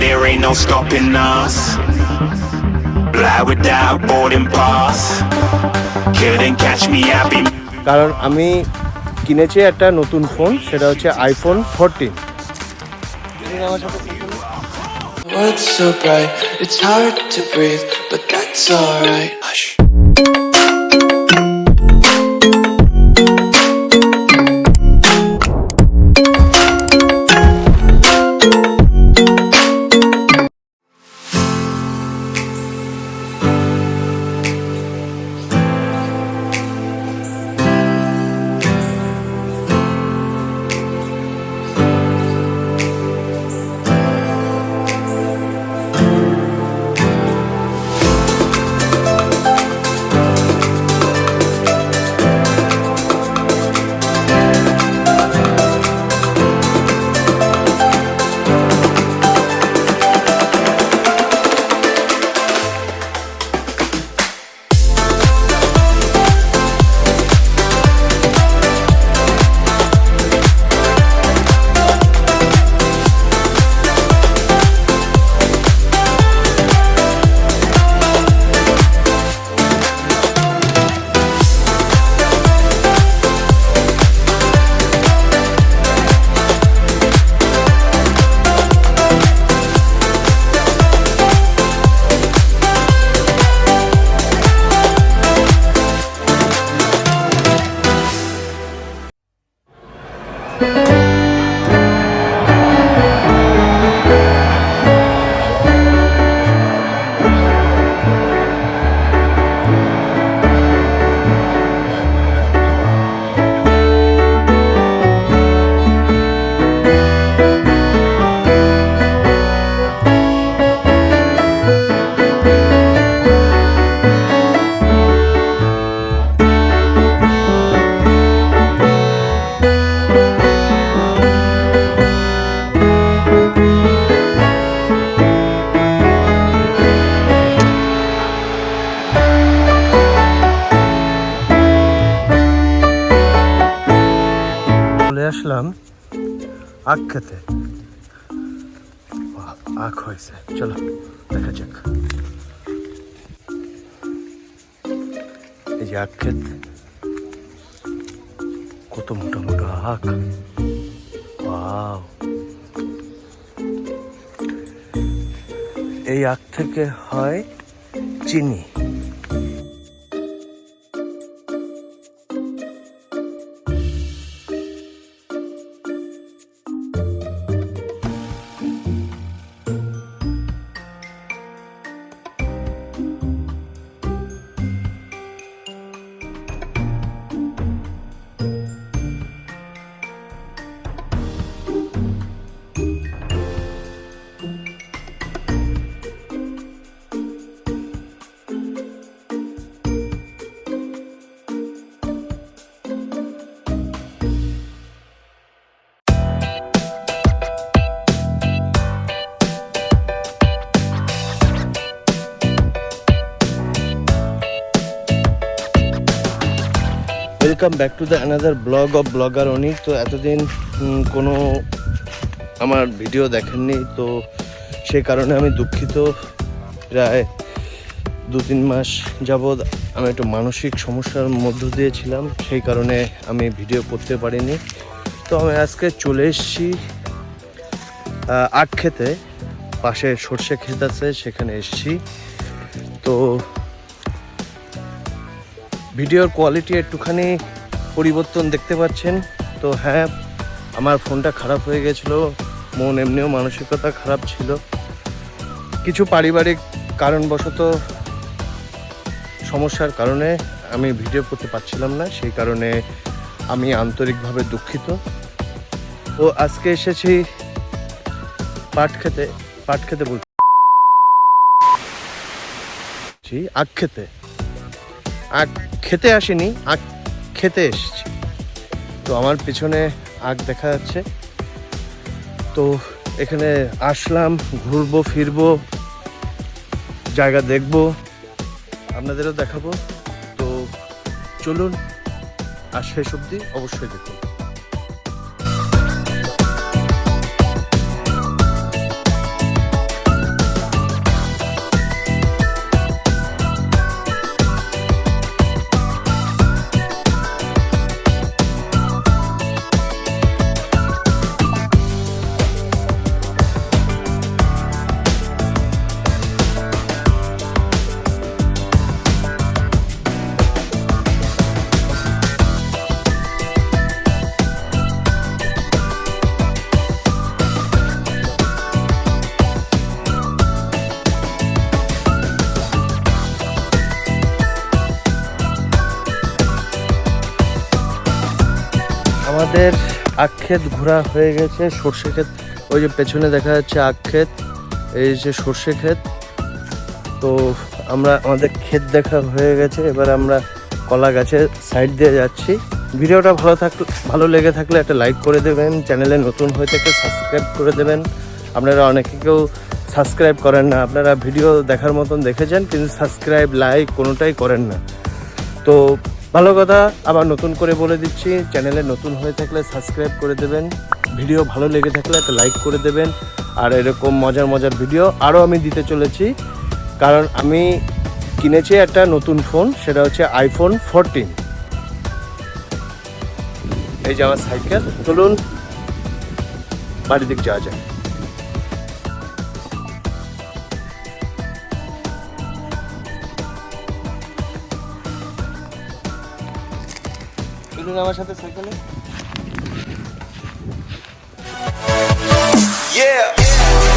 there ain't no stopping us. Fly without boarding pass. Couldn't catch me, I'll be. কারণ আমি কিনেছি একটা নতুন ফোন, সেটা হচ্ছে iPhone 14। World's so bright, it's hard to breathe, but that's alright. Hush. আসলাম আখ খেতে। আখ হয়েছে, চলো দেখা যাক। এই যে আখ ক্ষেত, কত মোটা মোটা আখ। ওয়াও, এই আখ থেকে হয় চিনি। Welcome back to the another blog of blogger Anik. তো এতদিন কোনো আমার ভিডিও দেখেননি, তো সে কারণে আমি দুঃখিত। প্রায় 2-3 মাস যাবৎ আমি একটু মানসিক সমস্যার মধ্য দিয়েছিলাম, সেই কারণে আমি ভিডিও করতে পারিনি। তো আমি আজকে চলে এসেছি আখ খেতে, পাশে সর্ষে ক্ষেত আছে, সেখানে এসেছি। তো ভিডিওর কোয়ালিটি একটুখানি পরিবর্তন দেখতে পাচ্ছেন। তো হ্যাঁ, আমার ফোনটা খারাপ হয়ে গেছিলো, মন এমনিও মানসিকতা খারাপ ছিল। কিছু পারিবারিক কারণবশত সমস্যার কারণে আমি ভিডিও করতে পারছিলাম না, সেই কারণে আমি আন্তরিকভাবে দুঃখিত। তো আজকে এসেছি পাট খেতে বলছি, আখ খেতে আসিনি, আখ খেতে এসেছি। তো আমার পিছনে আখ দেখা যাচ্ছে। তো এখানে আসলাম, ঘুরবো ফিরবো, জায়গা দেখবো, আপনাদেরও দেখাবো। তো চলুন, আর শেষ অবধি অবশ্যই দেখুন। আমাদের আখ ক্ষেত ঘোরা হয়ে গেছে, সর্ষে ক্ষেত ওই যে পেছনে দেখা যাচ্ছে আখ ক্ষেত, এই যে সর্ষে ক্ষেত। তো আমাদের ক্ষেত দেখা হয়ে গেছে, এবার আমরা কলা গাছের সাইড দিয়ে যাচ্ছি। ভিডিওটা ভালো লেগে থাকলে একটা লাইক করে দেবেন, চ্যানেলে নতুন হয়ে থাকলে সাবস্ক্রাইব করে দেবেন। আপনারা অনেকে কেউ সাবস্ক্রাইব করেন না, আপনারা ভিডিও দেখার মতন দেখেছেন কিন্তু সাবস্ক্রাইব লাইক কোনোটাই করেন না। তো ভালো কথা, আবার নতুন করে বলে দিচ্ছি, চ্যানেলে নতুন হয়ে থাকলে সাবস্ক্রাইব করে দেবেন, ভিডিও ভালো লেগে থাকলে একটা লাইক করে দেবেন। আর এরকম মজার ভিডিও আরও আমি দিতে চলেছি, কারণ আমি কিনেছি একটা নতুন ফোন, সেটা হচ্ছে iPhone 14। এই যে আমার সাইকেল, চলুন বাড়ির দিক যাওয়া যায়। চলুন আমার সাথে সাইকেলে। Yeah.